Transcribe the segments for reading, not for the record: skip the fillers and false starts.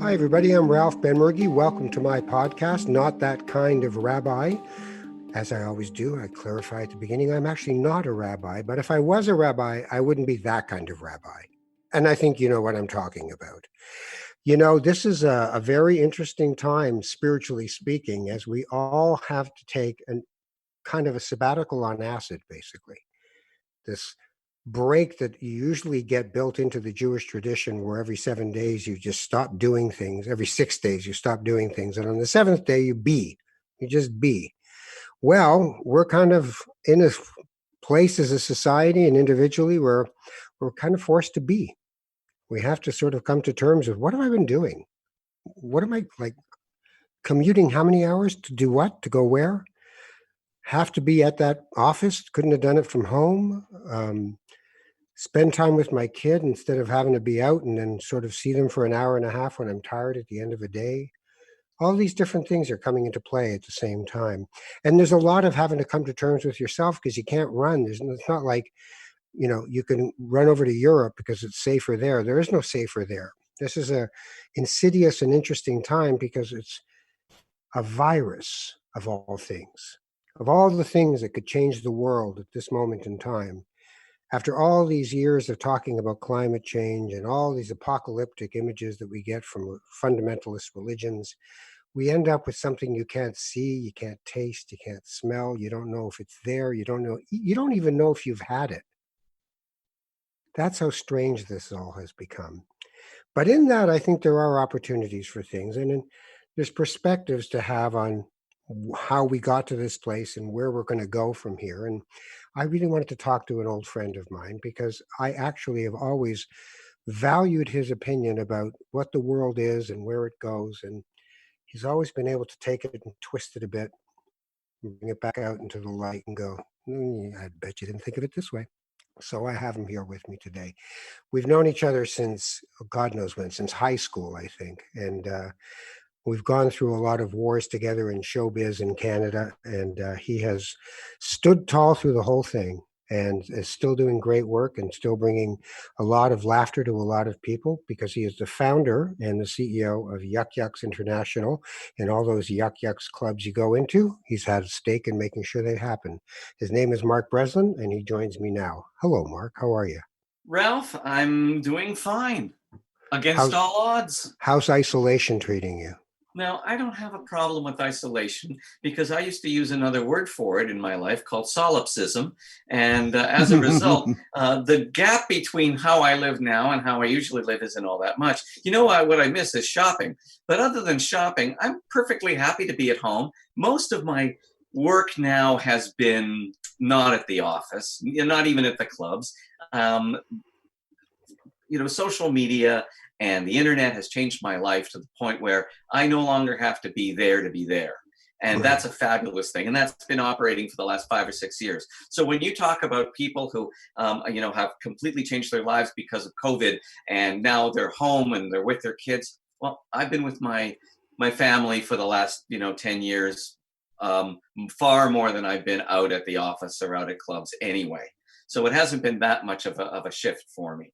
Hi, everybody. I'm Ralph Benmergui. Welcome to my podcast, Not That Kind of Rabbi. As I always do, I clarify at the beginning, I'm actually not a rabbi, but if I was a rabbi, I wouldn't be that kind of rabbi. And I think you know what I'm talking about. You know, this is a very interesting time, spiritually speaking, as we all have to take a kind of a sabbatical on acid, basically. This break that you usually get built into the Jewish tradition, where every 7 days you just stop doing things, every 6 days you stop doing things, and on the seventh day you just be. Well, we're kind of in a place as a society and individually where we're kind of forced to be. We have to sort of come to terms with, what have I been doing? What am I, like, commuting how many hours to do what, to go where? Have to be at that office, couldn't have done it from home. Spend time with my kid instead of having to be out and then sort of see them for an hour and a half when I'm tired at the end of a day. All these different things are coming into play at the same time. And there's a lot of having to come to terms with yourself because you can't run. It's not like, you can run over to Europe because it's safer there. There is no safer there. This is a insidious and interesting time because it's a virus of all things, of all the things that could change the world at this moment in time. After all these years of talking about climate change and all these apocalyptic images that we get from fundamentalist religions, we end up with something you can't see, you can't taste, you can't smell, you don't know if it's there, you don't even know if you've had it. That's how strange this all has become. But in that, I think there are opportunities for things, and there's perspectives to have on how we got to this place and where we're going to go from here. And I really wanted to talk to an old friend of mine because I actually have always valued his opinion about what the world is and where it goes. And he's always been able to take it and twist it a bit, and bring it back out into the light and go, I bet you didn't think of it this way. So I have him here with me today. We've known each other since, God knows when, since high school, I think. And we've gone through a lot of wars together in showbiz in Canada, and he has stood tall through the whole thing and is still doing great work and still bringing a lot of laughter to a lot of people because he is the founder and the CEO of Yuk Yuks International, and all those Yuk Yuks clubs you go into, he's had a stake in making sure they happen. His name is Mark Breslin, and he joins me now. Hello, Mark. How are you? Ralph, I'm doing fine against all odds. How's isolation treating you? Now, I don't have a problem with isolation because I used to use another word for it in my life called solipsism. And as a result, the gap between how I live now and how I usually live isn't all that much. You know what I miss is shopping. But other than shopping, I'm perfectly happy to be at home. Most of my work now has been not at the office, not even at the clubs. Social media and the internet has changed my life to the point where I no longer have to be there to be there. And that's a fabulous thing. And that's been operating for the last 5 or 6 years. So when you talk about people who, have completely changed their lives because of COVID, and now they're home and they're with their kids, well, I've been with my family for the last, 10 years, far more than I've been out at the office or out at clubs anyway. So it hasn't been that much of a shift for me,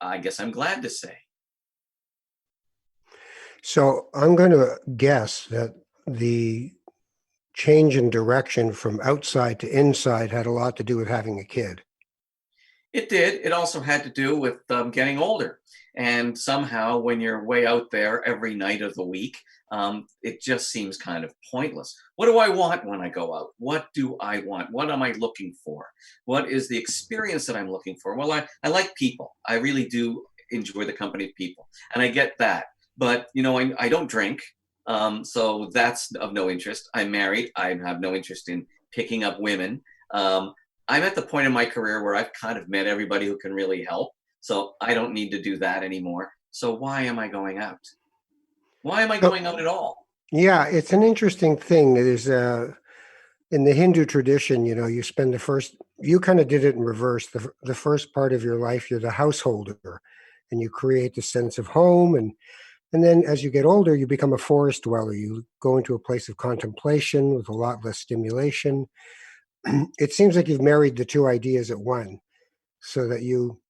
I guess I'm glad to say. So I'm going to guess that the change in direction from outside to inside had a lot to do with having a kid. It did. It also had to do with getting older. And somehow when you're way out there every night of the week, it just seems kind of pointless. What do I want when I go out? What do I want? What am I looking for? What is the experience that I'm looking for? Well, I like people. I really do enjoy the company of people. And I get that. But, I don't drink. So that's of no interest. I'm married. I have no interest in picking up women. I'm at the point in my career where I've kind of met everybody who can really help. So I don't need to do that anymore. So why am I going out? Why am I going out at all? Yeah, it's an interesting thing. There's in the Hindu tradition, you spend you kind of did it in reverse. The first part of your life, you're the householder, and you create the sense of home. And then as you get older, you become a forest dweller. You go into a place of contemplation with a lot less stimulation. It seems like you've married the two ideas at one, so that you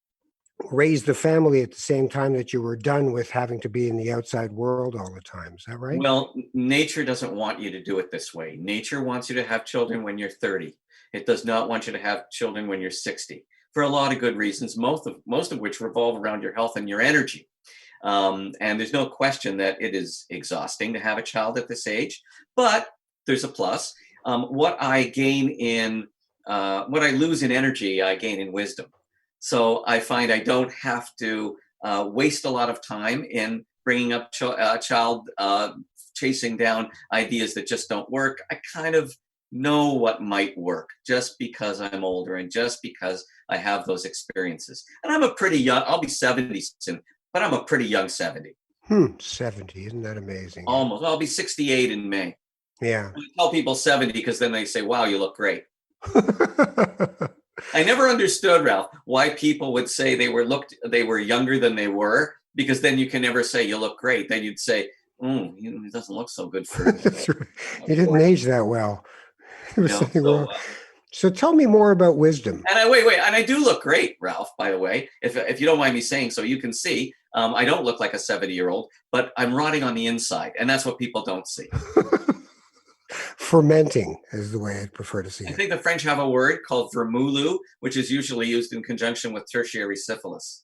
raise the family at the same time that you were done with having to be in the outside world all the time. Is that right? Well, nature doesn't want you to do it this way. Nature wants you to have children when you're 30. It does not want you to have children when you're 60 for a lot of good reasons, most of which revolve around your health and your energy. And there's no question that it is exhausting to have a child at this age, but there's a plus. What I lose in energy, I gain in wisdom. So I find I don't have to waste a lot of time in bringing up a child, chasing down ideas that just don't work. I kind of know what might work just because I'm older and just because I have those experiences. And I'm a pretty young, I'll be 70 soon, but I'm a pretty young 70. 70. Isn't that amazing? Almost. I'll be 68 in May. Yeah. I tell people 70 because then they say, wow, you look great. I never understood, Ralph, why people would say they were younger than they were, because then you can never say you look great. Then you'd say, it doesn't look so good for That's right. You didn't age that well. There was something so, wrong. So tell me more about wisdom. And I do look great, Ralph, by the way, if you don't mind me saying so. You can see I don't look like a 70-year-old, but I'm rotting on the inside, and that's what people don't see. Fermenting is the way I'd prefer to see I it. think the French have a word called vermoulu, which is usually used in conjunction with tertiary syphilis.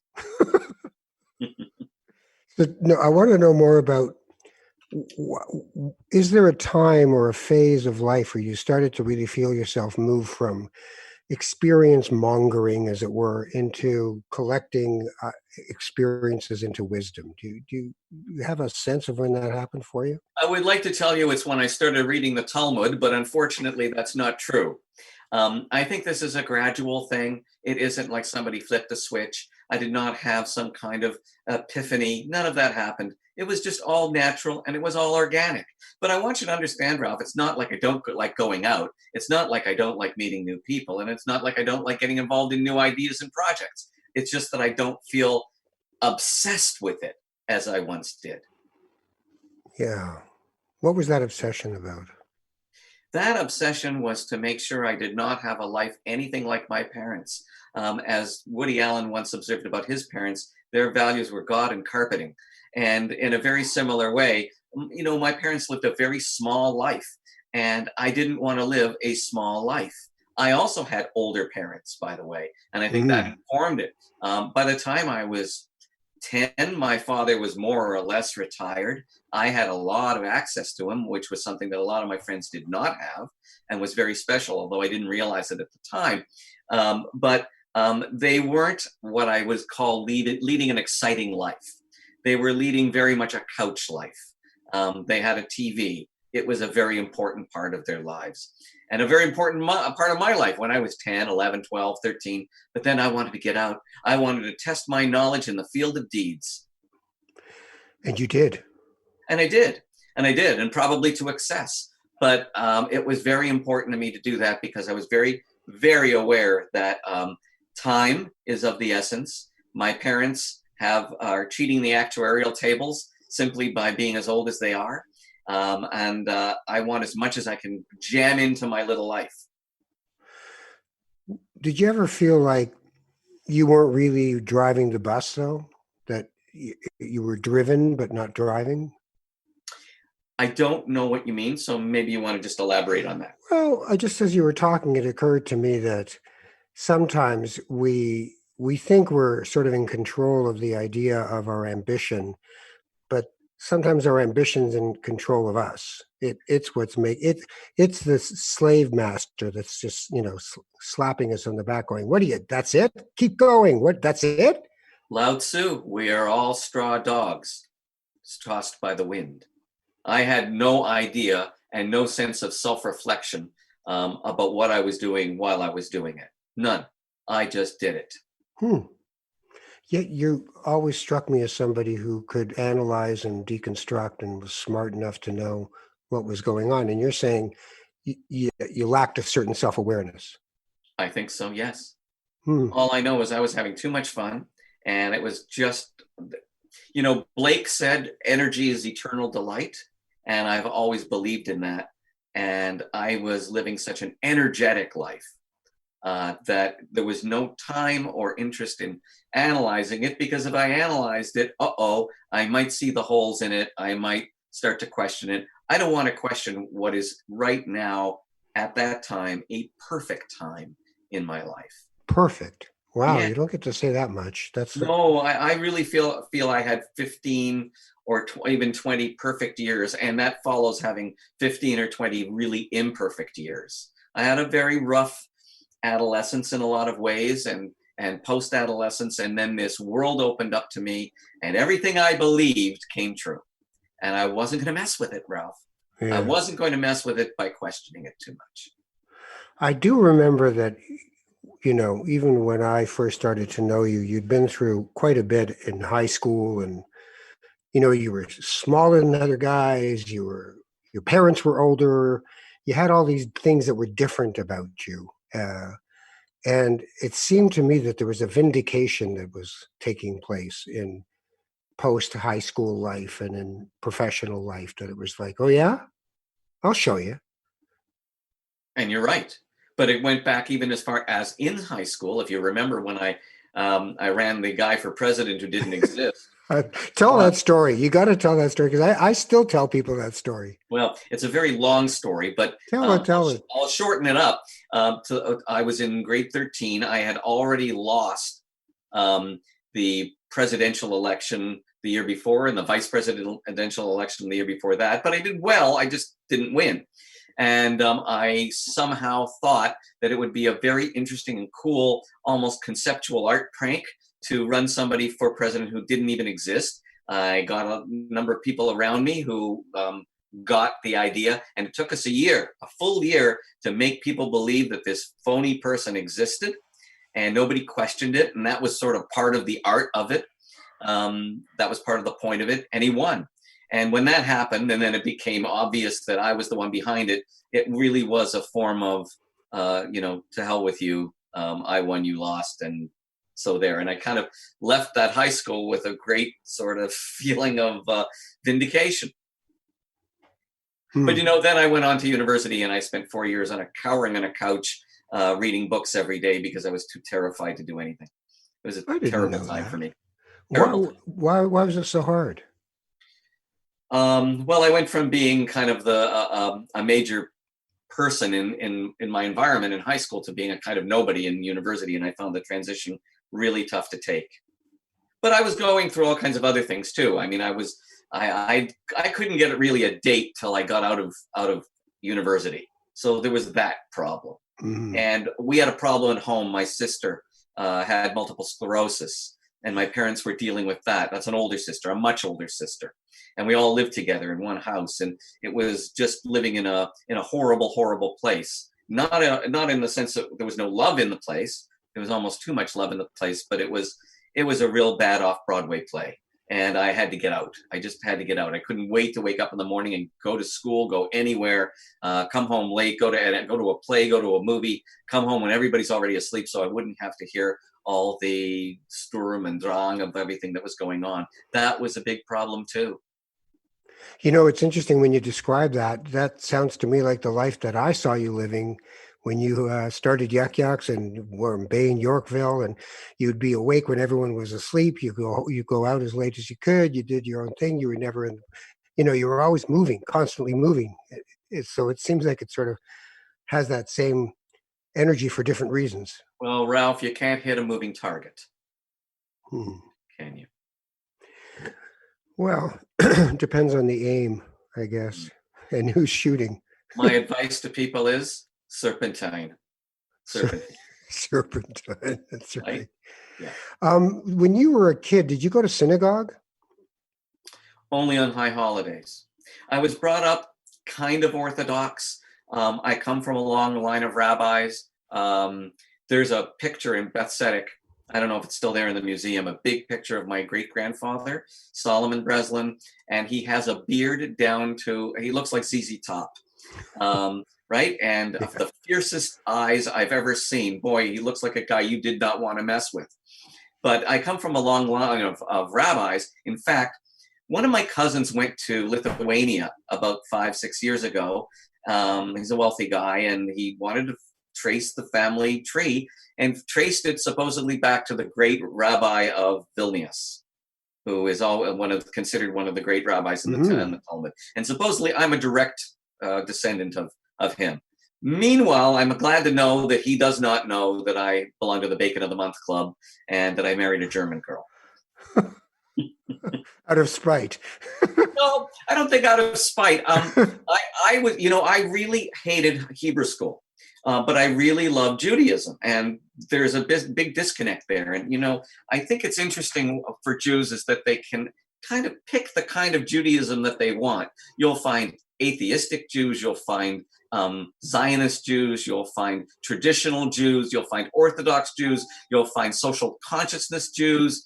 No, I want to know more about, is there a time or a phase of life where you started to really feel yourself move from experience mongering, as it were, into collecting experiences into wisdom? Do you have a sense of when that happened for you? I would like to tell you it's when I started reading the Talmud, but unfortunately that's not true. I think this is a gradual thing. It isn't like somebody flipped a switch. I did not have some kind of epiphany. None of that happened. It was just all natural and it was all organic. But I want you to understand, Ralph, it's not like I don't like going out. It's not like I don't like meeting new people. And it's not like I don't like getting involved in new ideas and projects. It's just that I don't feel obsessed with it as I once did. Yeah. What was that obsession about? That obsession was to make sure I did not have a life anything like my parents. As Woody Allen once observed about his parents, their values were God and carpeting. And in a very similar way, my parents lived a very small life, and I didn't want to live a small life. I also had older parents, by the way, and I think that informed it. By the time I was 10, my father was more or less retired. I had a lot of access to him, which was something that a lot of my friends did not have and was very special, although I didn't realize it at the time. But they weren't what I would call leading an exciting life. They were leading very much a couch life. They had a TV. It was a very important part of their lives. And a very important part of my life when I was 10, 11, 12, 13. But then I wanted to get out. I wanted to test my knowledge in the field of deeds. And you did. And I did. And probably to excess. But it was very important to me to do that because I was very, very aware that time is of the essence. My parents are cheating the actuarial tables simply by being as old as they are. And I want as much as I can jam into my little life. Did you ever feel like you weren't really driving the bus, though? That you were driven but not driving? I don't know what you mean, so maybe you want to just elaborate on that. Well, just as you were talking, it occurred to me that sometimes we think we're sort of in control of the idea of our ambition, but sometimes our ambition's in control of us. It's it's the slave master that's just slapping us on the back, going, "What are you? That's it? Keep going. What? That's it?" Lao Tzu, we are all straw dogs, tossed by the wind. I had no idea and no sense of self-reflection about what I was doing while I was doing it. None. I just did it. Yet you always struck me as somebody who could analyze and deconstruct and was smart enough to know what was going on. And you're saying you lacked a certain self-awareness. I think so, yes. All I know is I was having too much fun. And it was just, Blake said energy is eternal delight. And I've always believed in that. And I was living such an energetic life that there was no time or interest in analyzing it, because if I analyzed it, I might see the holes in it. I might start to question it. I don't want to question what is right now, at that time, a perfect time in my life. Perfect. Wow, Yeah. you don't get to say that much. No, I really feel I had 15 or even 20 perfect years, and that follows having 15 or 20 really imperfect years. I had a very rough adolescence in a lot of ways, and post-adolescence, and then this world opened up to me, and everything I believed came true. And I wasn't going to mess with it, Ralph. I Yeah. wasn't going to mess with it by questioning it too much. I do remember that, even when I first started to know you, you'd been through quite a bit in high school, and you were smaller than other guys. Your parents were older. You had all these things that were different about you. And it seemed to me that there was a vindication that was taking place in post high school life and in professional life, that it was like, oh, yeah, I'll show you. And you're right. But it went back even as far as in high school. If you remember when I ran the guy for president who didn't exist. Tell that story. You got to tell that story, because I still tell people that story. Well, it's a very long story, but Tell it. I'll shorten it up. I was in grade 13. I had already lost the presidential election the year before and the vice presidential election the year before that. But I did well. I just didn't win. And I somehow thought that it would be a very interesting and cool, almost conceptual art prank to run somebody for president who didn't even exist. I got a number of people around me who got the idea, and it took us a full year, to make people believe that this phony person existed, and nobody questioned it. And that was sort of part of the art of it. That was part of the point of it, and he won. And when that happened, and then it became obvious that I was the one behind it, it really was a form of, to hell with you. I won, you lost. And so there. And I kind of left that high school with a great sort of feeling of vindication. But, then I went on to university, and I spent 4 years cowering on a couch, reading books every day, because I was too terrified to do anything. It was a terrible time for me. Why was it so hard? Well, I went from being kind of a major person in my environment in high school to being a kind of nobody in university, and I found the transition really tough to take. But I was going through all kinds of other things too. I mean, I couldn't get really a date till I got out of university, so there was that problem. Mm-hmm. And we had a problem at home. My sister had multiple sclerosis, and my parents were dealing with that. That's an older sister, a much older sister. And we all lived together in one house, and it was just living in a horrible, horrible place. Not in the sense that there was no love in the place. There was almost too much love in the place, but it was a real bad off-Broadway play. And I had to get out. I just had to get out. I couldn't wait to wake up in the morning and go to school, go anywhere, come home late, go to a play, go to a movie, come home when everybody's already asleep, so I wouldn't have to hear all the Sturm and Drang of everything that was going on. That was a big problem too. It's interesting when you describe that. That sounds to me like the life that I saw you living when you started Yuk Yuks and were in Bay in Yorkville, and you'd be awake when everyone was asleep. You go out as late as you could. You did your own thing. You were never in, you were always moving, constantly moving. So it seems like it sort of has that same energy for different reasons. Well, Ralph, you can't hit a moving target. Can you? Well, depends on the aim, I guess, and who's shooting. My advice to people is serpentine. Serpentine, that's right. Yeah. When you were a kid, did you go to synagogue? Only on high holidays. I was brought up kind of Orthodox. I come from a long line of rabbis. There's a picture in Beth Tzedek. I don't know if it's still there in the museum, a big picture of my great-grandfather, Solomon Breslin, and he has a beard down to, he looks like ZZ Top, right? And the fiercest eyes I've ever seen. Boy, he looks like a guy you did not want to mess with. But I come from a long line of rabbis. In fact, one of my cousins went to Lithuania about 5-6 years ago. He's a wealthy guy, and he wanted traced the family tree and traced it supposedly back to the great Rabbi of Vilnius, who is considered one of the great rabbis in the Talmud. And supposedly I'm a direct descendant of him. Meanwhile, I'm glad to know that he does not know that I belong to the Bacon of the Month Club and that I married a German girl. Out of spite. No, I don't think out of spite. I was, I really hated Hebrew school, but I really love Judaism, and there's a big disconnect there. And I think it's interesting for Jews is that they can kind of pick the kind of Judaism that they want. You'll find atheistic Jews, you'll find Zionist Jews, you'll find traditional Jews, you'll find Orthodox Jews, you'll find social consciousness Jews,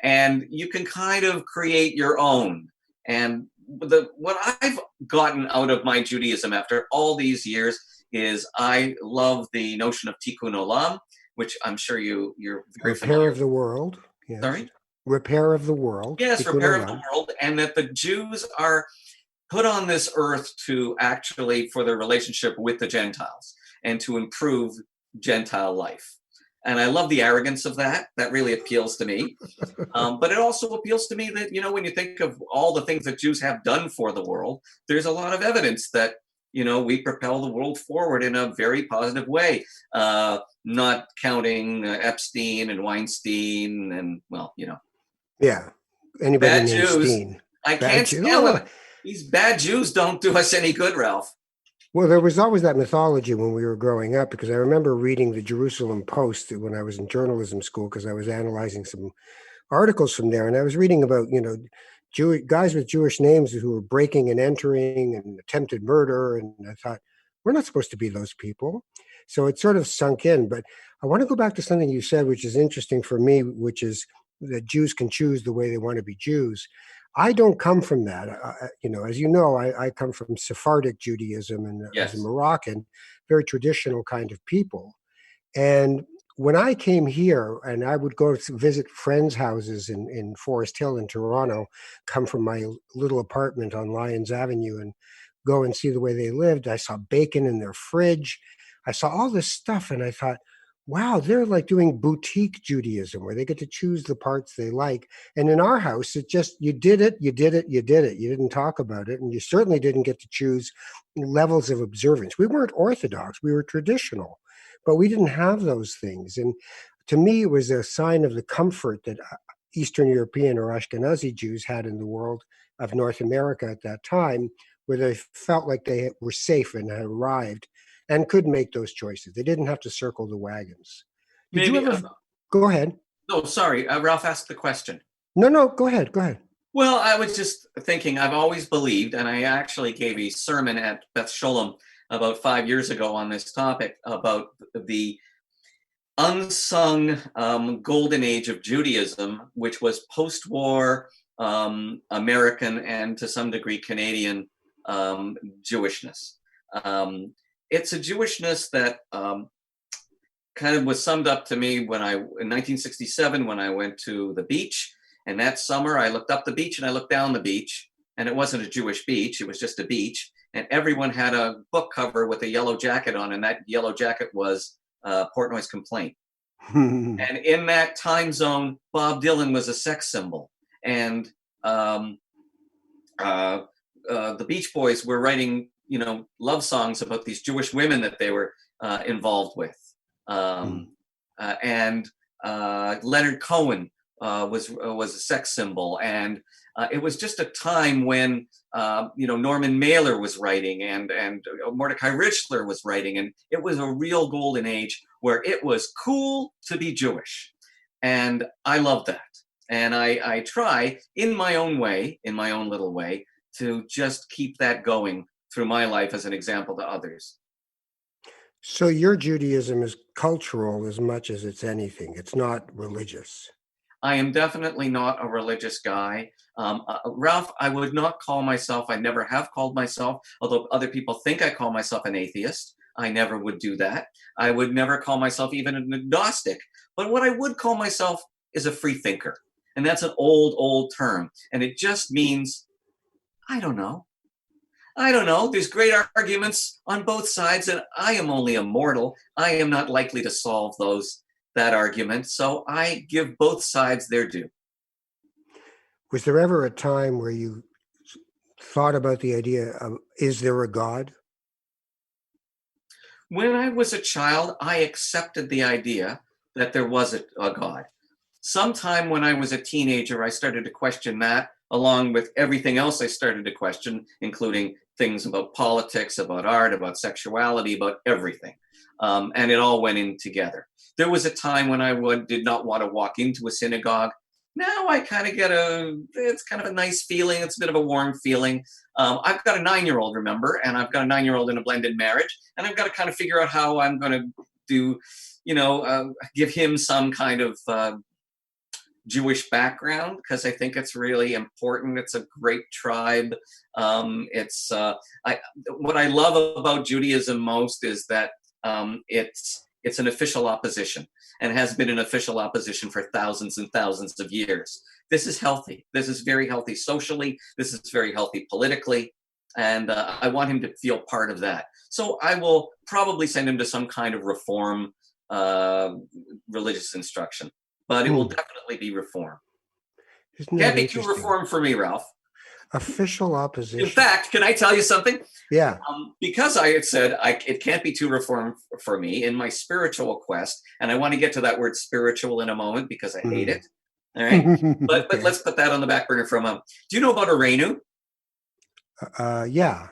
and you can kind of create your own. And what I've gotten out of my Judaism after all these years is I love the notion of tikkun olam, which I'm sure you're very familiar with. Repair of the world. Yes. Sorry? Repair of the world. Yes, repair of the world, and that the Jews are put on this earth to actually, for their relationship with the Gentiles and to improve Gentile life. And I love the arrogance of that. That really appeals to me. But it also appeals to me that, when you think of all the things that Jews have done for the world, there's a lot of evidence that, we propel the world forward in a very positive way, not counting Epstein and Weinstein and, Yeah. Anybody bad named Jews. Steen. I can't stand them. These bad Jews don't do us any good, Ralph. Well, there was always that mythology when we were growing up, because I remember reading the Jerusalem Post when I was in journalism school, because I was analyzing some articles from there. And I was reading about, guys with Jewish names who were breaking and entering and attempted murder. And I thought, we're not supposed to be those people. So it sort of sunk in. But I want to go back to something you said, which is interesting for me, which is that Jews can choose the way they want to be Jews. I don't come from that. As you know, I come from Sephardic Judaism, and yes. as a Moroccan, very traditional kind of people. And when I came here, and I would go to visit friends' houses in Forest Hill in Toronto, come from my little apartment on Lyons Avenue and go and see the way they lived, I saw bacon in their fridge. I saw all this stuff, and I thought, wow, they're like doing boutique Judaism where they get to choose the parts they like. And in our house, it just, you did it. You didn't talk about it. And you certainly didn't get to choose levels of observance. We weren't Orthodox. We were traditional, but we didn't have those things. And to me, it was a sign of the comfort that Eastern European or Ashkenazi Jews had in the world of North America at that time, where they felt like they were safe and had arrived and could make those choices. They didn't have to circle the wagons. Did you ever? Go ahead. No, sorry. Ralph asked the question. No, go ahead. Well, I was just thinking, I've always believed, and I actually gave a sermon at Beth Sholem about 5 years ago on this topic, about the unsung golden age of Judaism, which was post-war American and to some degree Canadian Jewishness. It's a Jewishness that kind of was summed up to me in 1967 when I went to the beach. And that summer I looked up the beach and I looked down the beach, and it wasn't a Jewish beach, it was just a beach. And everyone had a book cover with a yellow jacket on, and that yellow jacket was Portnoy's Complaint. And in that time zone, Bob Dylan was a sex symbol. And the Beach Boys were writing love songs about these Jewish women that they were involved with. And Leonard Cohen was a sex symbol. And it was just a time when, Norman Mailer was writing and Mordecai Richler was writing. And it was a real golden age where it was cool to be Jewish. And I love that. And I try in my own way, in my own little way, to just keep that going through my life as an example to others. So your Judaism is cultural as much as it's anything. It's not religious. I am definitely not a religious guy. Ralph, I would not call myself, I never have called myself, although other people think I call myself an atheist. I never would do that. I would never call myself even an agnostic. But what I would call myself is a free thinker. And that's an old term. And it just means, I don't know. I don't know. There's great arguments on both sides, and I am only a mortal. I am not likely to solve that argument. So I give both sides their due. Was there ever a time where you thought about the idea of, is there a God? When I was a child, I accepted the idea that there was a God. Sometime when I was a teenager, I started to question that, along with everything else I started to question, including things about politics, about art, about sexuality, about everything. And it all went in together. There was a time when I did not want to walk into a synagogue. Now I kind of it's kind of a nice feeling. It's a bit of a warm feeling. I've got a 9-year-old, remember, and I've got a 9-year-old in a blended marriage, and I've got to kind of figure out how I'm going to do, give him some kind of Jewish background, because I think it's really important. It's a great tribe. What I love about Judaism most is that it's an official opposition, and has been an official opposition for thousands and thousands of years. This is healthy. This is very healthy socially. This is very healthy politically. And I want him to feel part of that. So I will probably send him to some kind of reform religious instruction, but it will definitely be reform. Can't be too reform for me, Ralph. Official opposition. In fact, can I tell you something? Yeah. Because I had said it can't be too reform for me in my spiritual quest, and I want to get to that word spiritual in a moment because I hate it. All right, but let's put that on the back burner for a moment. Do you know about Arenu? Yeah.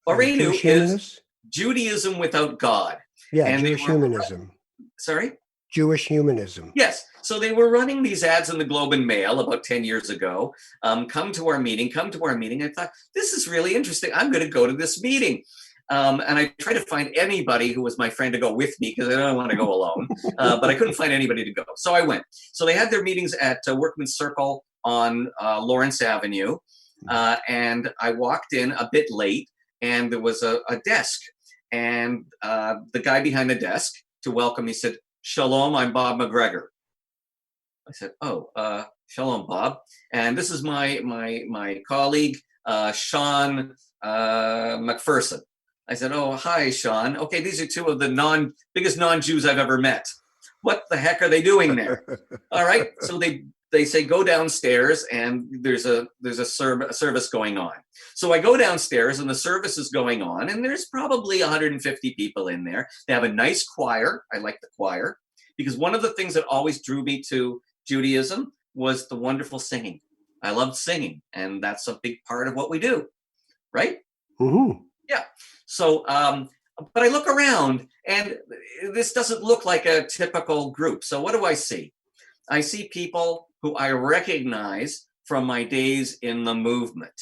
Arenu is Judaism without God. Yeah, and Jewish humanism. Sorry? Jewish humanism. Yes. So they were running these ads in the Globe and Mail about 10 years ago. Come to our meeting. I thought, this is really interesting. I'm going to go to this meeting. And I tried to find anybody who was my friend to go with me, because I don't want to go alone. But I couldn't find anybody to go. So I went. So they had their meetings at Workman's Circle on Lawrence Avenue. And I walked in a bit late, and there was a desk. And the guy behind the desk, to welcome me, said, "Shalom, I'm Bob McGregor." I said, "Oh, shalom, Bob. And this is my colleague, Sean McPherson." I said, "Oh, hi, Sean. Okay, these are two of the biggest non-Jews I've ever met. What the heck are they doing there?" All right. So they say, "Go downstairs, and there's a service going on." So I go downstairs, and the service is going on, and there's probably 150 people in there. They have a nice choir. I like the choir, because one of the things that always drew me to Judaism was the wonderful singing. I loved singing, and that's a big part of what we do, right? Mm-hmm. Yeah. So, but I look around, and this doesn't look like a typical group. So what do I see? I see people who I recognize from my days in the movement.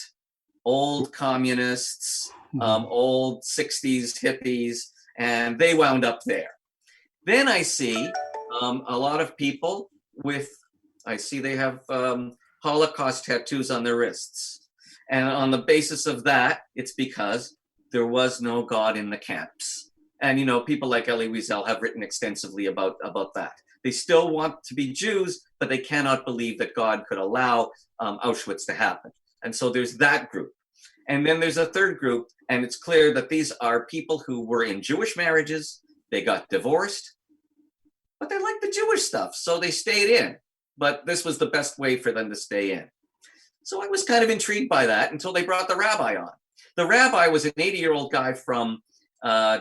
Old communists, old 60s hippies, and they wound up there. Then I see a lot of people they have Holocaust tattoos on their wrists. And on the basis of that, it's because there was no God in the camps. And, people like Elie Wiesel have written extensively about that. They still want to be Jews, but they cannot believe that God could allow Auschwitz to happen. And so there's that group. And then there's a third group, and it's clear that these are people who were in Jewish marriages. They got divorced, but they liked the Jewish stuff, so they stayed in. But this was the best way for them to stay in. So I was kind of intrigued by that until they brought the rabbi on. The rabbi was an 80-year-old guy from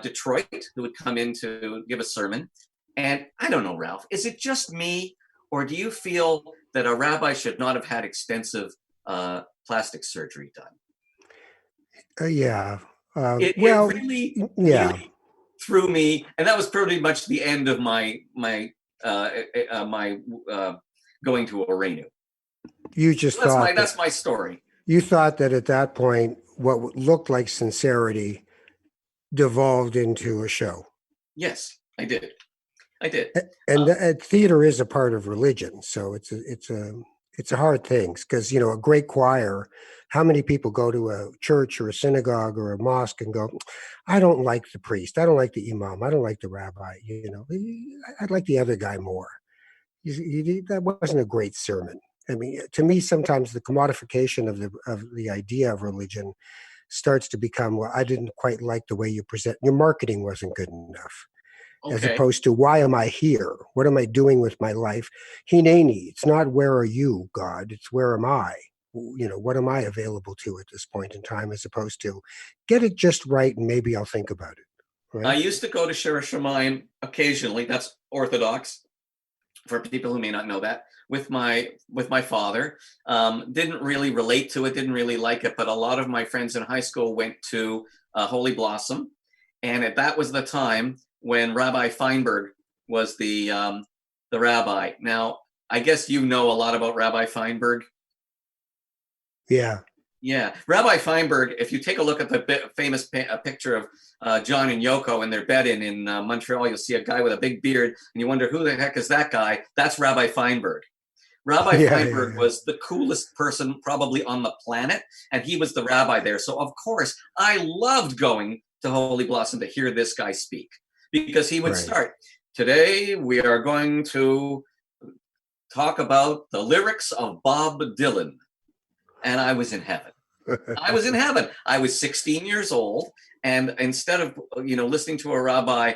Detroit who would come in to give a sermon. And I don't know, Ralph, is it just me, or do you feel that a rabbi should not have had extensive plastic surgery done? Yeah. It really threw me, and that was pretty much the end of my going to Arenu. You just thought that's my story. You thought that at that point, what looked like sincerity devolved into a show. Yes, I did. And theater is a part of religion, so it's a hard thing, because a great choir. How many people go to a church or a synagogue or a mosque and go, "I don't like the priest. I don't like the imam. I don't like the rabbi. I'd like the other guy more." That wasn't a great sermon. I mean, to me, sometimes the commodification of the idea of religion starts to become, well, I didn't quite like the way you present. Your marketing wasn't good enough. As Okay. opposed to, why am I here? What am I doing with my life? Hineni. It's not where are you, God? It's where am I? What am I available to at this point in time, as opposed to get it just right and maybe I'll think about it. I Right? used to go to Shir Shamayim occasionally. That's Orthodox for people who may not know that. With my father, didn't really relate to it, didn't really like it, but a lot of my friends in high school went to Holy Blossom, and that was the time when Rabbi Feinberg was the rabbi. Now, I guess you know a lot about Rabbi Feinberg. Yeah. Yeah, Rabbi Feinberg, if you take a look at the famous picture of John and Yoko in their bed in Montreal, you'll see a guy with a big beard, and you wonder, who the heck is that guy? That's Rabbi Feinberg. Rabbi Feinberg was the coolest person probably on the planet, and he was the rabbi there. So, of course, I loved going to Holy Blossom to hear this guy speak, because he would start, today we are going to talk about the lyrics of Bob Dylan. And I was in heaven. I was in heaven. I was 16 years old. And instead of, listening to a rabbi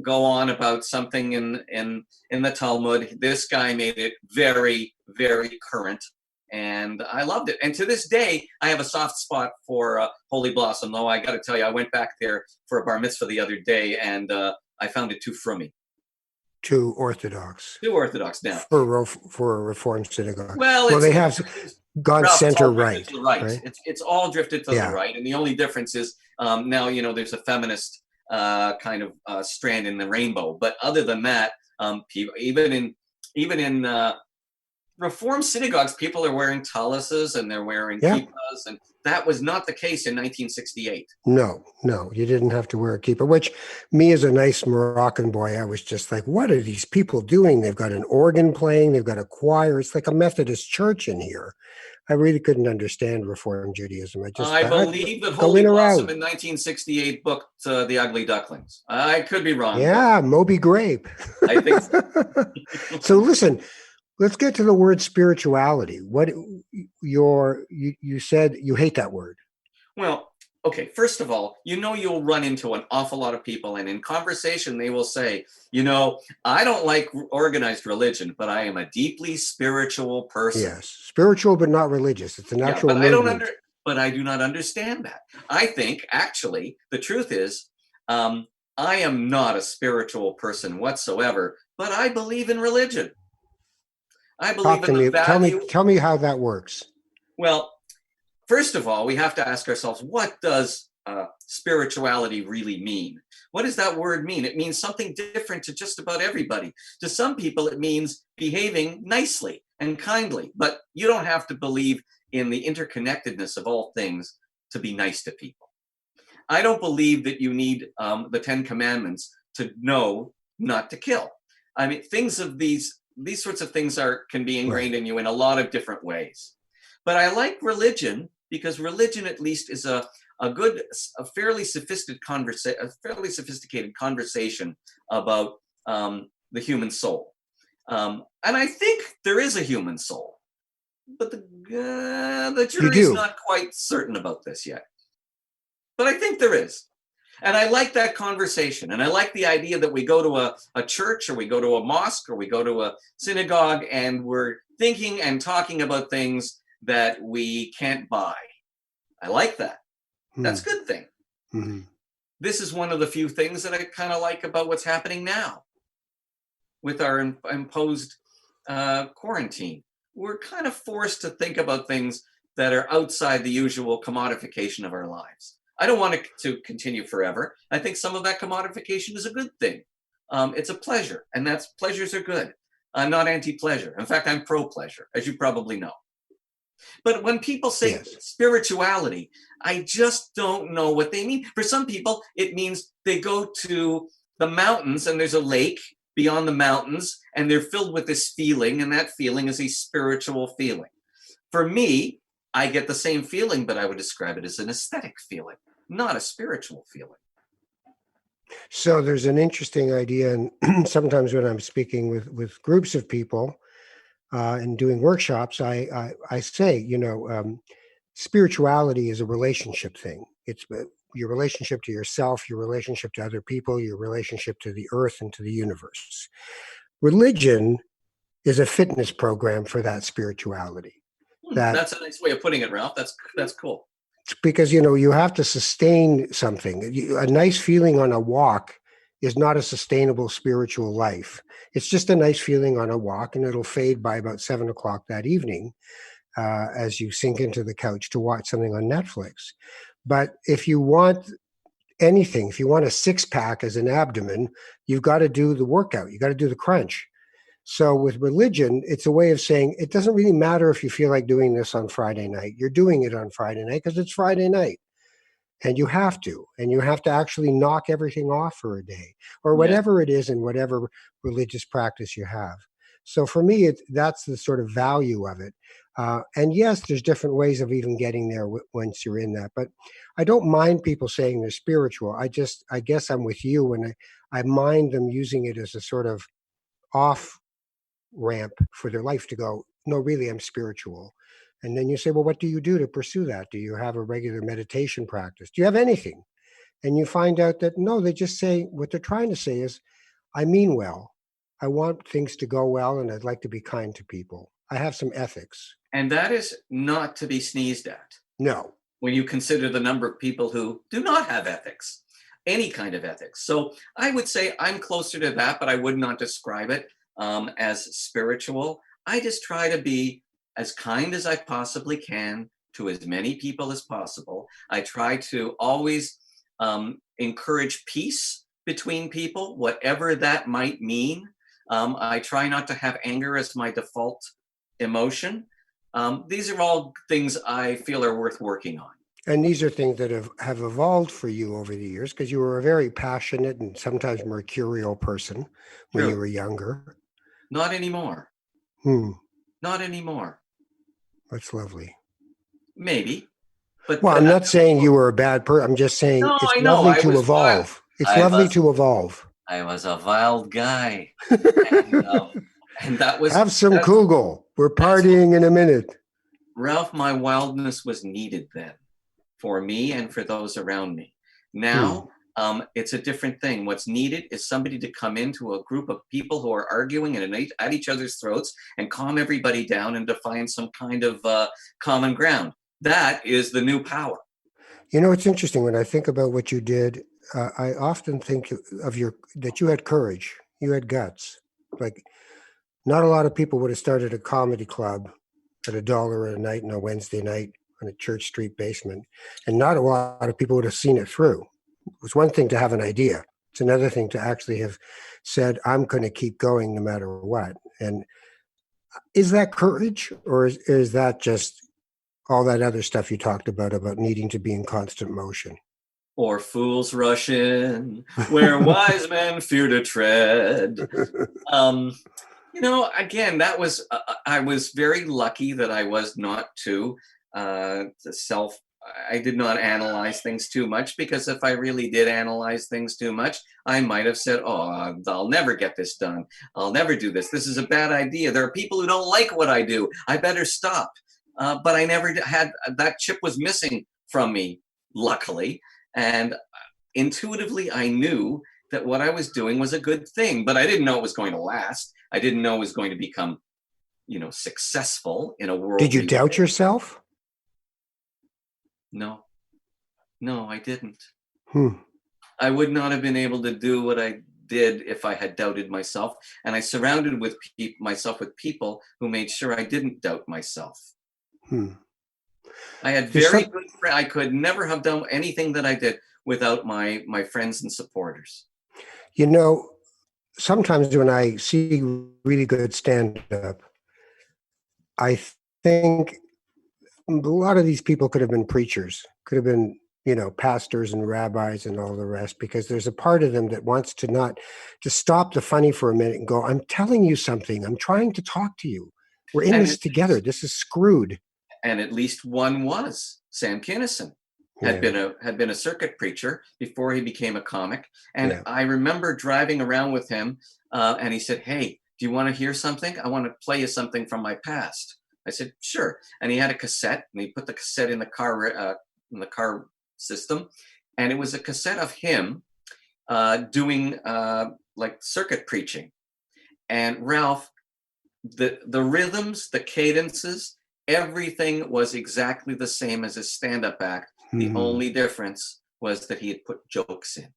go on about something in the Talmud, this guy made it very, very current. And I loved it. And to this day, I have a soft spot for Holy Blossom. Though I got to tell you, I went back there for a bar mitzvah the other day, and I found it too frummy. Too Orthodox. Too Orthodox now. For a Reformed synagogue. Well, they have God's Ralph, center right. To the right. It's all drifted to the right. And the only difference is now, there's a feminist kind of strand in the rainbow. But other than that, people, even in Reformed synagogues, people are wearing taluses and they're wearing kippahs, and that was not the case in 1968. No, you didn't have to wear a kippah, which me as a nice Moroccan boy, I was just like, what are these people doing? They've got an organ playing, they've got a choir. It's like a Methodist church in here. I really couldn't understand Reformed Judaism. I believe that Holy Blossom in 1968 booked The Ugly Ducklings. I could be wrong. Yeah, Moby Grape. I think so. So listen, let's get to the word spirituality. What you said you hate that word. Well, okay, first of all, you'll run into an awful lot of people, and in conversation they will say, I don't like organized religion, but I am a deeply spiritual person. Yes, spiritual but not religious. It's a natural movement. But I do not understand that. I think, actually, the truth is, I am not a spiritual person whatsoever, but I believe in religion. I believe in the value. Tell me how that works. Well, first of all, we have to ask ourselves, what does spirituality really mean? What does that word mean? It means something different to just about everybody. To some people, it means behaving nicely and kindly, but you don't have to believe in the interconnectedness of all things to be nice to people. I don't believe that you need the 10 Commandments to know not to kill. I mean, these sorts of things can be ingrained in you in a lot of different ways. But I like religion because religion at least is a fairly sophisticated conversation about the human soul. And I think there is a human soul, but the jury is not quite certain about this yet. But I think there is. And I like that conversation. And I like the idea that we go to a church, or we go to a mosque, or we go to a synagogue, and we're thinking and talking about things that we can't buy. I like that. That's a good thing. Mm-hmm. This is one of the few things that I kind of like about what's happening now with our imposed quarantine. We're kind of forced to think about things that are outside the usual commodification of our lives. I don't want it to continue forever. I think some of that commodification is a good thing. It's a pleasure, and pleasures are good. I'm not anti-pleasure. In fact, I'm pro-pleasure, as you probably know. But when people say spirituality, I just don't know what they mean. For some people, it means they go to the mountains and there's a lake beyond the mountains and they're filled with this feeling, and that feeling is a spiritual feeling. For me, I get the same feeling, but I would describe it as an aesthetic feeling, not a spiritual feeling. So there's an interesting idea, and sometimes when I'm speaking with groups of people and doing workshops, I say, spirituality is a relationship thing. It's your relationship to yourself, your relationship to other people, your relationship to the earth and to the universe. Religion is a fitness program for that spirituality. That's a nice way of putting it, Ralph. That's cool. Because, you have to sustain something. A nice feeling on a walk is not a sustainable spiritual life. It's just a nice feeling on a walk, and it'll fade by about 7 o'clock that evening as you sink into the couch to watch something on Netflix. But if you want anything, if you want a six-pack as an abdomen, you've got to do the workout. You got to do the crunch. So with religion, it's a way of saying it doesn't really matter if you feel like doing this on Friday night. You're doing it on Friday night because it's Friday night. And you have to. And you have to actually knock everything off for a day or whatever it is in whatever religious practice you have. So for me, that's the sort of value of it. And yes, there's different ways of even getting there once you're in that. But I don't mind people saying they're spiritual. I guess I'm with you, and I mind them using it as a sort of off ramp for their life to go, no, really, I'm spiritual. And then you say, well, what do you do to pursue that? Do you have a regular meditation practice? Do you have anything? And you find out that no, they just say, what they're trying to say is, I mean well. I want things to go well, and I'd like to be kind to people. I have some ethics. And that is not to be sneezed at. No. When you consider the number of people who do not have ethics, any kind of ethics. So I would say I'm closer to that, but I would not describe it as spiritual. I just try to be as kind as I possibly can to as many people as possible. I try to always encourage peace between people, whatever that might mean. I try not to have anger as my default emotion. These are all things I feel are worth working on. And these are things that have evolved for you over the years, because you were a very passionate and sometimes mercurial person when you were younger. Not anymore. Not anymore. That's lovely. Maybe. But well, I'm not saying you were a bad person. I'm just saying it's lovely to evolve. It's lovely to evolve. I was a wild guy. And that was... Have some Kugel. We're partying in a minute. Ralph, my wildness was needed then for me and for those around me. Now, it's a different thing. What's needed is somebody to come into a group of people who are arguing and at each other's throats and calm everybody down and to find some kind of common ground. That is the new power. It's interesting when I think about what you did. I often think of that you had courage, you had guts. Like, not a lot of people would have started a comedy club at $1 a night on a Wednesday night on a church street basement, and not a lot of people would have seen it through. It was one thing to have an idea. It's another thing to actually have said, I'm going to keep going no matter what. And is that courage, or is that just all that other stuff you talked about needing to be in constant motion? Or fools rush in where wise men fear to tread. Again, that was, I was very lucky that I was not too I did not analyze things too much, because if I really did analyze things too much, I might have said, oh, I'll never get this done. I'll never do this. This is a bad idea. There are people who don't like what I do. I better stop. But I never had, that chip was missing from me, luckily. And intuitively, I knew that what I was doing was a good thing, but I didn't know it was going to last. I didn't know it was going to become, successful in a world. Did you doubt yourself? No, I didn't. I would not have been able to do what I did if I had doubted myself. And I surrounded myself with people who made sure I didn't doubt myself. I had very good friends. I could never have done anything that I did without my friends and supporters. Sometimes when I see really good stand-up, I think a lot of these people could have been preachers, could have been, pastors and rabbis and all the rest, because there's a part of them that wants to stop the funny for a minute and go, I'm telling you something. I'm trying to talk to you. We're in this together. This is screwed. And at least one was Sam Kinison. Had been a circuit preacher before he became a comic. And I remember driving around with him and he said, hey, do you want to hear something? I want to play you something from my past. I said, sure. And he had a cassette, and he put the cassette in the car system, and it was a cassette of him doing like circuit preaching. And Ralph, the rhythms, the cadences, everything was exactly the same as his stand-up act. The only difference was that he had put jokes in.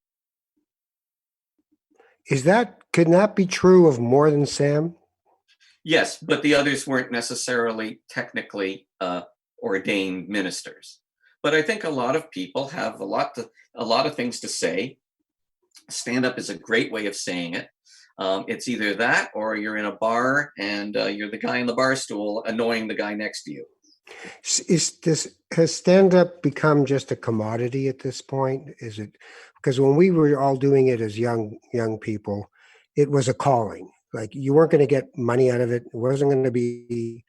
Can that be true of more than Sam? Yes, but the others weren't necessarily technically ordained ministers. But I think a lot of people have a lot of things to say. Stand-up is a great way of saying it. It's either that, or you're in a bar and you're the guy in the bar stool annoying the guy next to you. Has stand-up become just a commodity at this point? Is it because when we were all doing it as young people, it was a calling. Like you weren't going to get money out of it. It wasn't going to be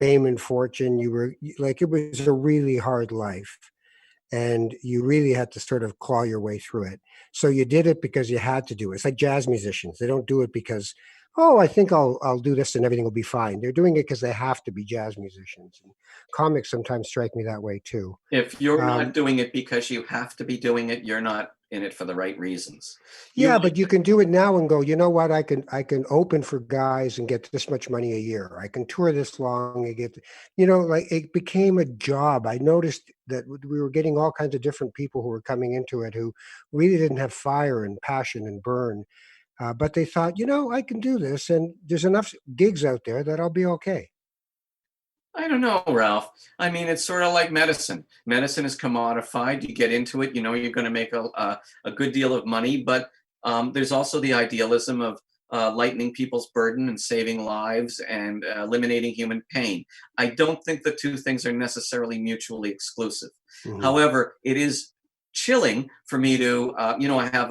fame and fortune. You were like, it was a really hard life, and you really had to sort of claw your way through it. So you did it because you had to do it. It's like jazz musicians. They don't do it because, oh, I think I'll do this and everything will be fine. They're doing it because they have to be jazz musicians. And comics sometimes strike me that way too. If you're not doing it because you have to be doing it, you're not in it for the right reasons. But you can do it now and go, you know what, I can open for guys and get this much money a year. I can tour this long and get, like it became a job. I noticed that we were getting all kinds of different people who were coming into it who really didn't have fire and passion and burn. But they thought, I can do this, and there's enough gigs out there that I'll be okay. I don't know, Ralph. I mean, it's sort of like medicine. Medicine is commodified. You get into it, you're going to make a good deal of money, but there's also the idealism of lightening people's burden and saving lives and eliminating human pain. I don't think the two things are necessarily mutually exclusive. Mm-hmm. However, it is chilling for me to, I have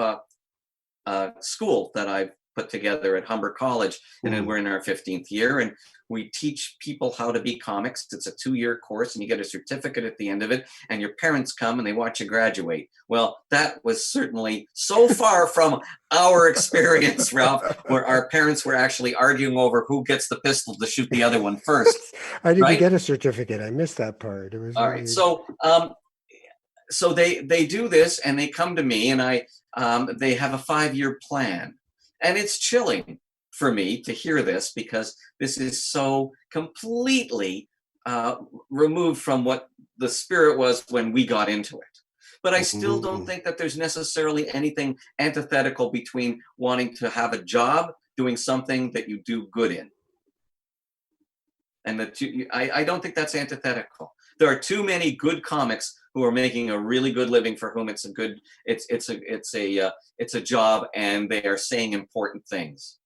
a school that I've put together at Humber College, and then we're in our 15th year, and we teach people how to be comics. It's a 2-year course, and you get a certificate at the end of it, and your parents come and they watch you graduate. Well, that was certainly so far from our experience, Ralph, where our parents were actually arguing over who gets the pistol to shoot the other one first. I didn't get a certificate. I missed that part. It was all right. So they do this, and they come to me, and they have a 5-year plan. And it's chilling for me to hear this, because this is so completely removed from what the spirit was when we got into it. But I still don't think that there's necessarily anything antithetical between wanting to have a job doing something that you do good in. And I don't think that's antithetical. There are too many good comics who are making a really good living for whom it's a job, and they are saying important things.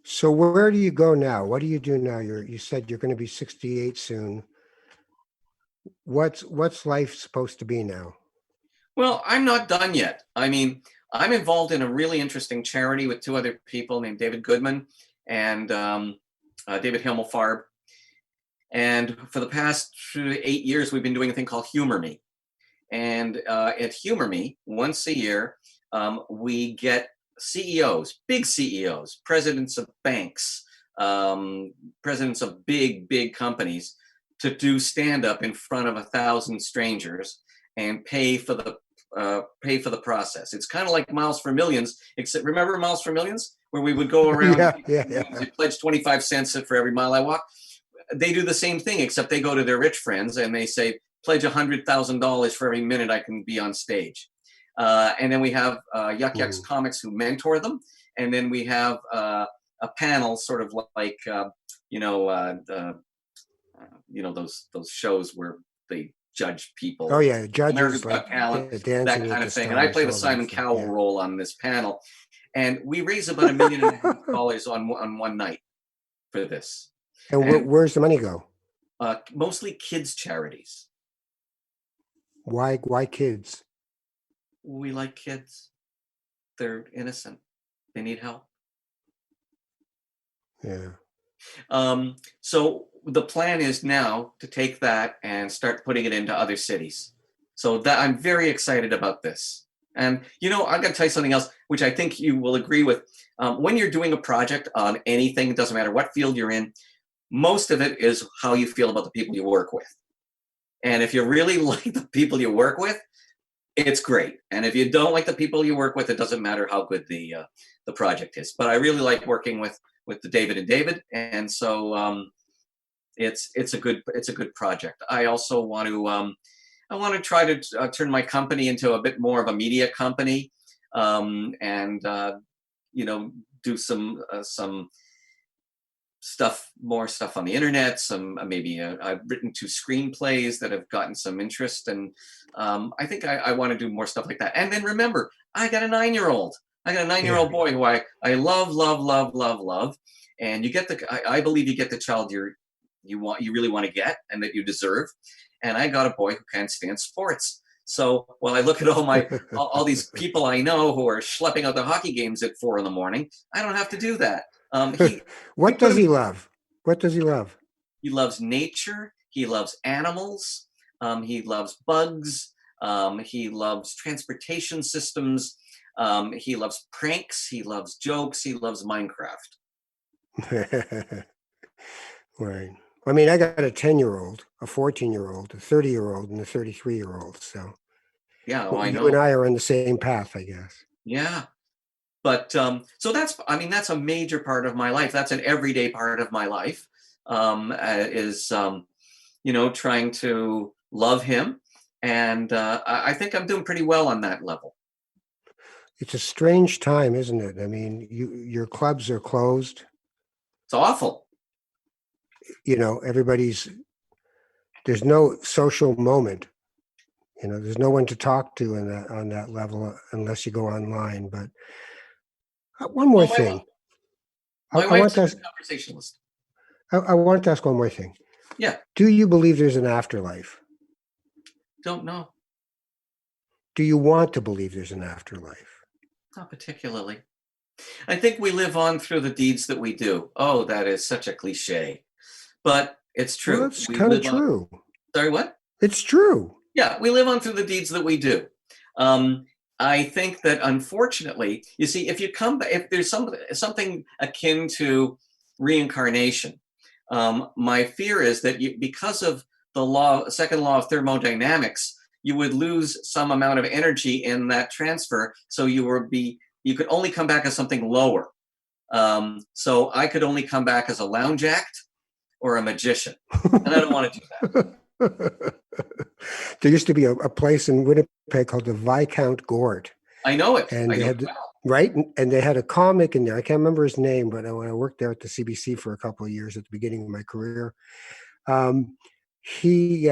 So where do you go now? What do you do now? You said you're going to be 68 soon. What's life supposed to be now? Well, I'm not done yet. I mean, I'm involved in a really interesting charity with 2 other people named David Goodman and David Himmelfarb. And for the past 8 years, we've been doing a thing called Humor Me. And at Humor Me, once a year, we get CEOs, big CEOs, presidents of banks, presidents of big companies to do stand-up in front of 1,000 strangers and pay for the process. It's kind of like Miles for Millions, except remember Miles for Millions, where we would go around and pledge 25 cents for every mile I walk. They do the same thing, except they go to their rich friends and they say, pledge $100,000 for every minute I can be on stage. And then we have Yuk Yuks comics who mentor them. And then we have a panel sort of like, those shows where they judge people. Oh yeah, judges like talent, that kind of thing. And I play the Simon Cowell role on this panel. And we raise about $1.5 million on one night for this. And where's the money go? Mostly kids' charities. Why kids? We like kids. They're innocent. They need help. Yeah. So the plan is now to take that and start putting it into other cities. So that I'm very excited about this. And, I'm going to tell you something else, which I think you will agree with. When you're doing a project on anything, it doesn't matter what field you're in, most of it is how you feel about the people you work with. And if you really like the people you work with, it's great. And if you don't like the people you work with, it doesn't matter how good the project is. But I really like working with the David and David, and so it's a good project. I also want to try to turn my company into a bit more of a media company, and do some more stuff on the internet. Maybe I've written 2 screenplays that have gotten some interest, and I think I want to do more stuff like that. And then remember, I got a 9-year-old. I got a 9-year-old boy who I love, love, love, love, love. And I believe you get the child you really want to get and that you deserve. And I got a boy who can't stand sports. So while I look at all these people I know who are schlepping out the hockey games at 4 a.m, I don't have to do that. What does he love? What does he love? He loves nature. He loves animals. He loves bugs. He loves transportation systems. He loves pranks. He loves jokes. He loves Minecraft. Right. I mean, I got a 10-year-old, a 14-year-old, a 30-year-old, and a 33-year-old. So yeah, I know. You and I are on the same path, I guess. Yeah. But so that's a major part of my life. That's an everyday part of my life, is trying to love him. And I think I'm doing pretty well on that level. It's a strange time, isn't it? I mean, your clubs are closed. It's awful. There's no social moment. There's no one to talk to on that level unless you go online. But one more thing. My wife's a conversationalist. I want to ask one more thing. Yeah. Do you believe there's an afterlife? Don't know. Do you want to believe there's an afterlife? Not particularly. I think we live on through the deeds that we do. Oh, that is such a cliche. But it's true. Well, it's kind of true. Sorry, what? It's true. Yeah, we live on through the deeds that we do. I think that unfortunately, you see, if there's something akin to reincarnation, my fear is that because of the second law of thermodynamics, you would lose some amount of energy in that transfer. So you could only come back as something lower. So I could only come back as a lounge act or a magician, and I don't want to do that. There used to be a place in Winnipeg called the Viscount Gort. I know it. And right? And they had a comic in there. I can't remember his name, but when I worked there at the CBC for a couple of years at the beginning of my career, he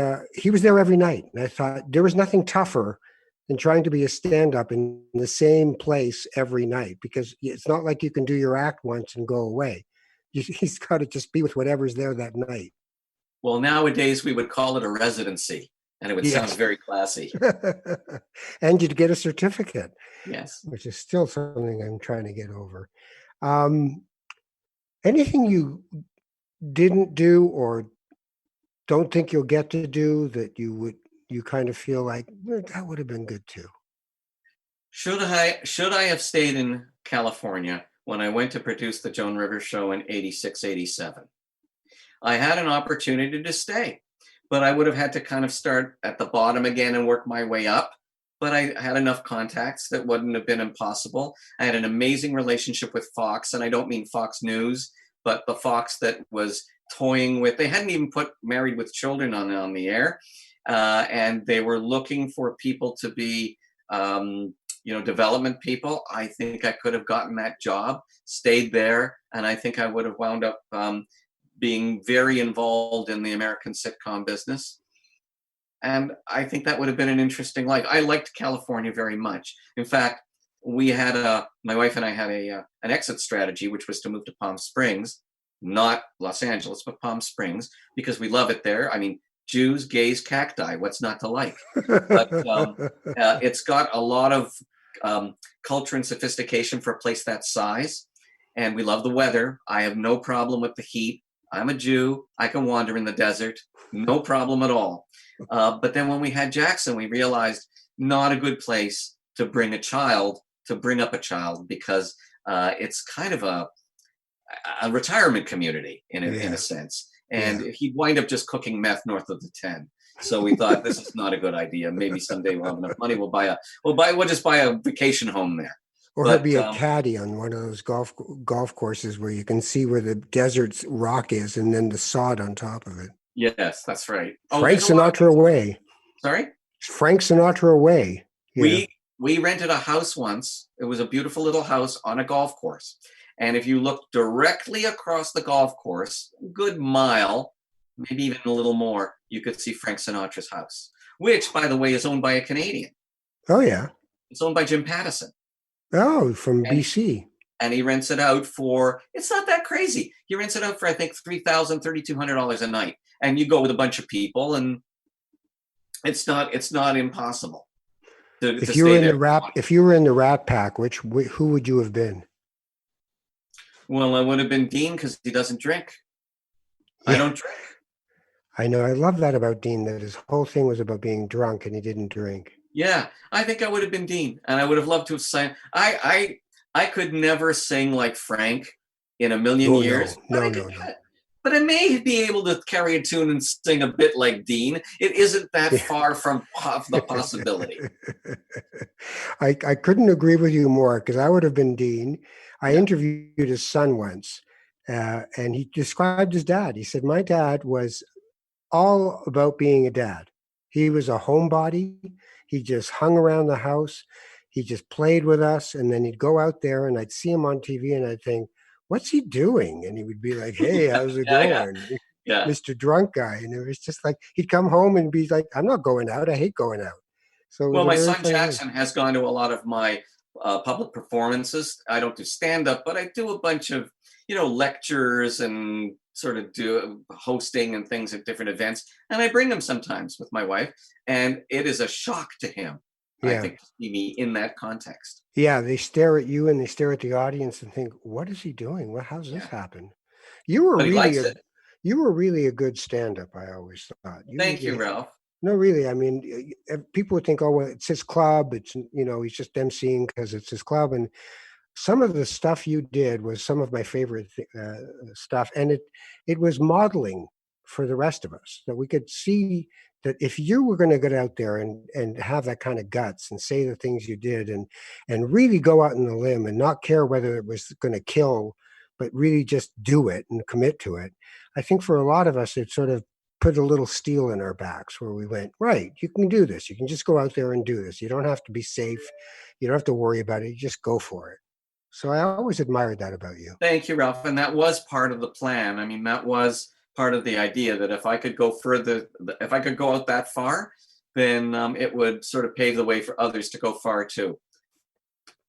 was there every night. And I thought there was nothing tougher than trying to be a stand-up in the same place every night, because it's not like you can do your act once and go away. He's got to just be with whatever's there that night. Well, nowadays we would call it a residency, and it would sound very classy. And you'd get a certificate. Yes. Which is still something I'm trying to get over. Anything you didn't do or don't think you'll get to do that you kind of feel like that would have been good too? Should I have stayed in California when I went to produce the Joan Rivers show in 86, 87? I had an opportunity to stay, but I would have had to kind of start at the bottom again and work my way up. But I had enough contacts that wouldn't have been impossible. I had an amazing relationship with Fox, and I don't mean Fox News, but the Fox that was toying with, they hadn't even put Married with Children on the air. And they were looking for people to be, development people. I think I could have gotten that job, stayed there, and I think I would have wound up being very involved in the American sitcom business. And I think that would have been an interesting life. I liked California very much. In fact, my wife and I had an exit strategy, which was to move to Palm Springs, not Los Angeles, but Palm Springs, because we love it there. I mean, Jews, gays, cacti, what's not to like? But it's got a lot of culture and sophistication for a place that size. And we love the weather. I have no problem with the heat. I'm a Jew. I can wander in the desert. No problem at all. But then when we had Jackson, we realized not a good place. to bring up a child, because it's kind of a retirement community in a sense. And he'd wind up just cooking meth north of the 10. So we thought, this is not a good idea. Maybe someday we'll have enough money. We'll just buy a vacation home there. Or he'll be a caddy on one of those golf courses where you can see where the desert's rock is and then the sod on top of it. Yes, that's right. Frank Sinatra away. Sorry? Frank Sinatra away. Yeah. We rented a house once. It was a beautiful little house on a golf course. And if you look directly across the golf course, a good mile, maybe even a little more, you could see Frank Sinatra's house, which, by the way, is owned by a Canadian. Oh, yeah. It's owned by Jim Pattison. Oh, from BC. And he rents it out for, it's not that crazy. He rents it out for, I think, $3,000, $3,200 a night. And you go with a bunch of people, and it's not impossible. If you were in the Rat Pack, who would you have been? Well, I would have been Dean, because he doesn't drink. Yeah. I don't drink. I know. I love that about Dean, that his whole thing was about being drunk and he didn't drink. Yeah, I think I would have been Dean, and I would have loved to have sang. I could never sing like Frank in a million years. No. But I may be able to carry a tune and sing a bit like Dean. It isn't that far from the possibility. I couldn't agree with you more, because I would have been Dean. I interviewed his son once, and he described his dad. He said, my dad was all about being a dad. He was a homebody. He just hung around the house. He just played with us. And then he'd go out there, and I'd see him on TV, and I'd think, what's he doing? And he would be like, hey, how's it going? Yeah. Mr. Drunk Guy. And it was just like, he'd come home and be like, I'm not going out. I hate going out. So, well, my son Jackson has gone to a lot of my public performances. I don't do stand-up, but I do a bunch of, lectures and sort of do hosting and things at different events. And I bring him sometimes with my wife, and it is a shock to him, I think, to see me in that context. Yeah, they stare at you and they stare at the audience and think, what is he doing? Well, how's this happen? You were really a good stand-up, I always thought. Thank you, Ralph. No, really. I mean, people would think, oh, well, it's his club. It's, he's just emceeing because it's his club. And some of the stuff you did was some of my favorite stuff. And it was modeling for the rest of us, that we could see that if you were going to get out there and have that kind of guts and say the things you did and really go out on the limb and not care whether it was going to kill, but really just do it and commit to it. I think for a lot of us, it sort of put a little steel in our backs where we went, right, you can do this. You can just go out there and do this. You don't have to be safe. You don't have to worry about it. You just go for it. So I always admired that about you. Thank you, Ralph. And that was part of the plan. I mean, that was part of the idea, that if I could go further, if I could go out that far, then it would sort of pave the way for others to go far too.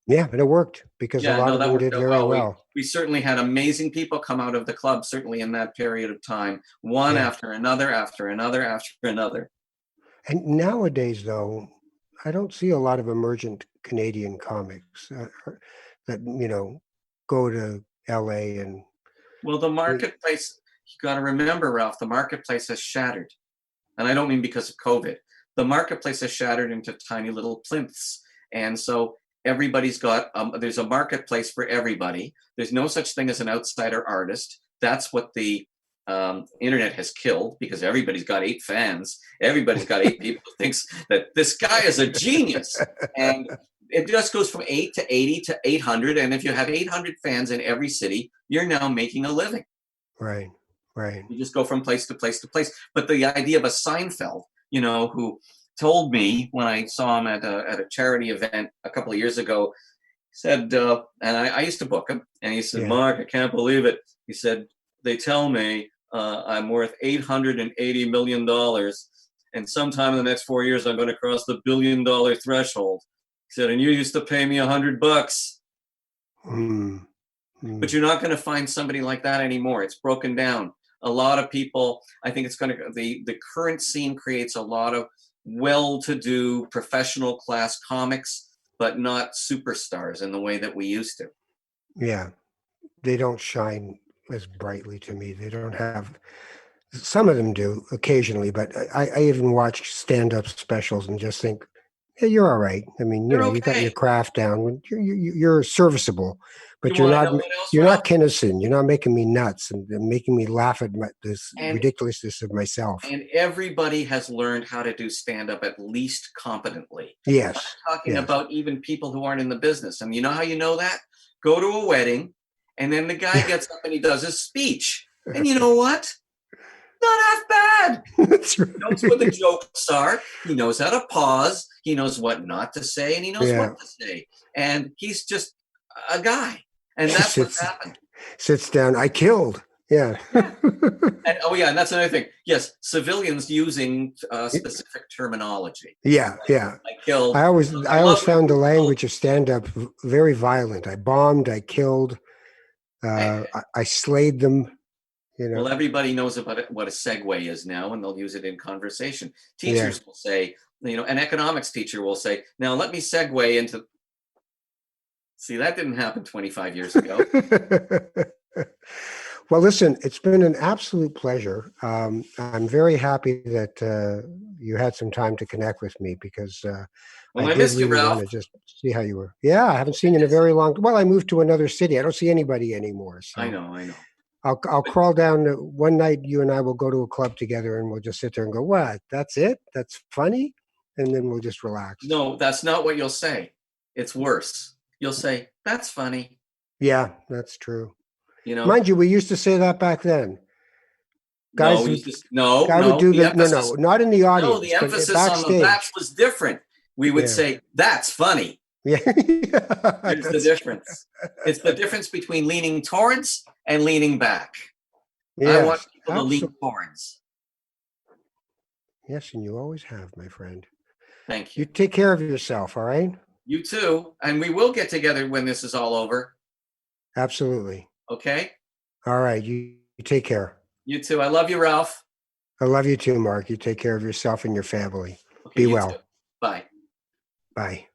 Yeah, and it worked, because a lot of them did very well. We certainly had amazing people come out of the club, certainly in that period of time, one after another, after another, after another. And nowadays, though, I don't see a lot of emergent Canadian comics that, go to LA and... Well, the marketplace, you got to remember, Ralph, the marketplace has shattered. And I don't mean because of COVID. The marketplace has shattered into tiny little plinths. And so everybody's got, there's a marketplace for everybody. There's no such thing as an outsider artist. That's what the internet has killed, because everybody's got 8 fans. Everybody's got 8 people who thinks that this guy is a genius. And it just goes from 8 to 80 to 800. And if you have 800 fans in every city, you're now making a living. Right. You just go from place to place to place. But the idea of a Seinfeld, who told me when I saw him at a charity event a couple of years ago, said, and I used to book him, and he said, Mark, I can't believe it. He said, they tell me I'm worth $880 million, and sometime in the next 4 years, I'm going to cross the $1 billion threshold. He said, and you used to pay me $100. But you're not going to find somebody like that anymore. It's broken down. A lot of people, I think it's going to, the current scene creates a lot of well-to-do professional class comics, but not superstars in the way that we used to. Yeah. They don't shine as brightly to me. They don't have, some of them do occasionally, but I even watch stand-up specials and just think, Yeah, you're all right. I mean, You're you got your okay. craft down. You're serviceable, but You want to know what else, you're Ralph? not Kinnison. You're not making me nuts and making me laugh at this And ridiculousness of myself. and everybody has learned how to do stand up at least competently. I'm Yes, not talking yes, about even people who aren't in the business. And you know how you know that? Go to a wedding, and then the guy yeah. gets up and he does his speech. And you know what? Not half bad. That's He knows where the right. jokes are. He knows how to pause. He knows what not to say, and he knows Yeah, what to say. And he's just a guy. And he that's what's happened. sits down. I killed. Yeah. Yeah. And oh yeah, and that's another thing. Yes, civilians using specific terminology. Yeah, yeah. I killed. I I always love when found the people call. language of stand up very violent. I bombed, I killed, eh, I slayed them, you Well, know. everybody knows about it, what a segue is now, and they'll use it in conversation. Yeah. Teachers will say, an economics teacher will say, "Now let me segue into." See, that didn't happen 25 years ago. Well, listen, it's been an absolute pleasure. I'm very happy that you had some time to connect with me because I Well, I did missed you, really want Ralph. to just see how you were. Yeah, I haven't seen you in a very long. Well, I moved to another city. I don't see anybody anymore, I so know, I know. I'll But crawl down. One night, you and I will go to a club together, and we'll just sit there and go, "What? That's it? That's funny," and then we'll just relax. no, that's not what you'll say. It's worse. You'll say, "That's funny." Yeah, that's true. You know? Mind you, we used to say that back then. No, Guys we would used to, no, guy would no. do The the no, emphasis, no, not in the no, audience, the but emphasis on the "that's" backstage. was different. We would Yeah, say, "That's funny." yeah, Here's the that's true. difference. It's the difference between leaning towards and leaning back. I want Yes, people to lean absolutely. towards. Yes, and you always have, my friend. Thank You you. take care of yourself, all right? You too. And we will get together when this is all over. Absolutely. Okay? All right, you take care. You too. I love you, Ralph. I love you too, Mark. You take care of yourself and your family. Okay, Be you too. well. Bye. Bye.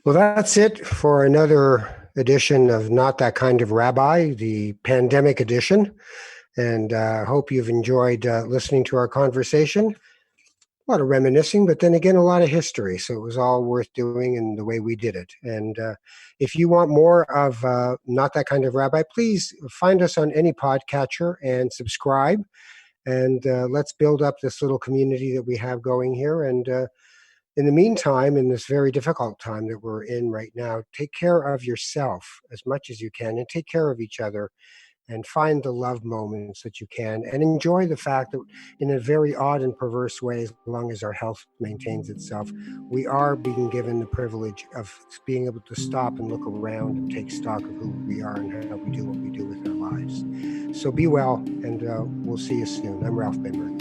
Well, that's it for another edition of Not That Kind of Rabbi, the pandemic edition. And I hope you've enjoyed listening to our conversation. A lot of reminiscing, but then again, a lot of history. So it was all worth doing in the way we did it. And if you want more of Not That Kind of Rabbi, please find us on any podcatcher and subscribe. And let's build up this little community that we have going here. And in the meantime, in this very difficult time that we're in right now, take care of yourself as much as you can and take care of each other and find the love moments that you can and enjoy the fact that in a very odd and perverse way, as long as our health maintains itself, we are being given the privilege of being able to stop and look around and take stock of who we are and how we do what we do with our lives. So be well, and we'll see you soon. I'm Ralph Benmergui.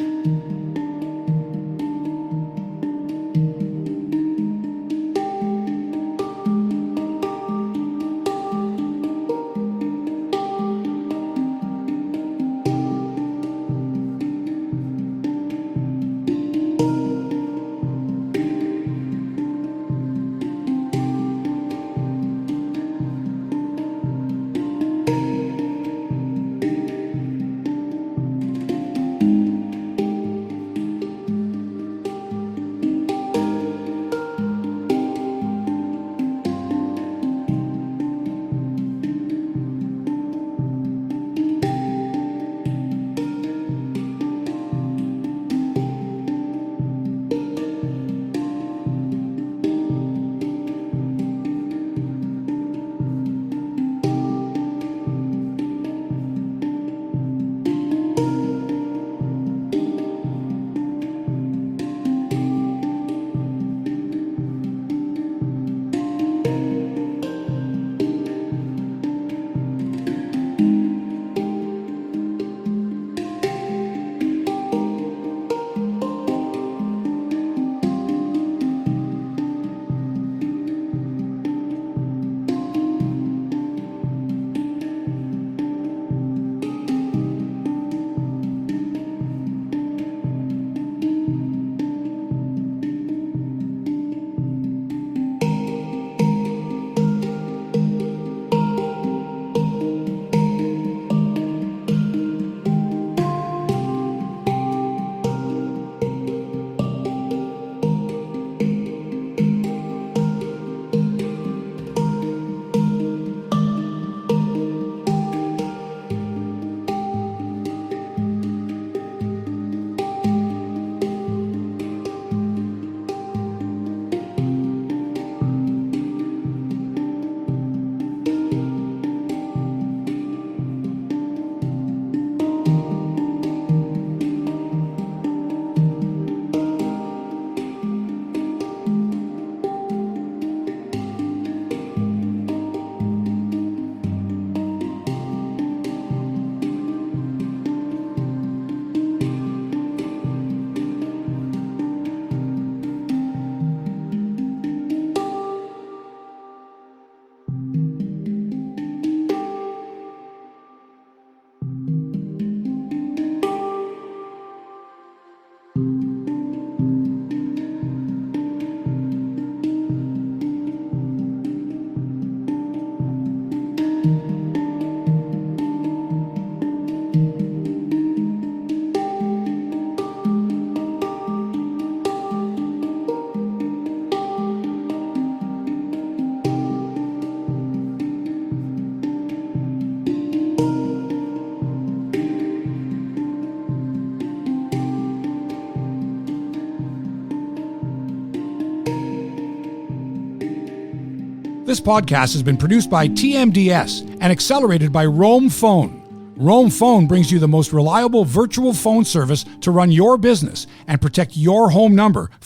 This podcast has been produced by TMDS and accelerated by Roam Phone. Roam Phone brings you the most reliable virtual phone service to run your business and protect your home number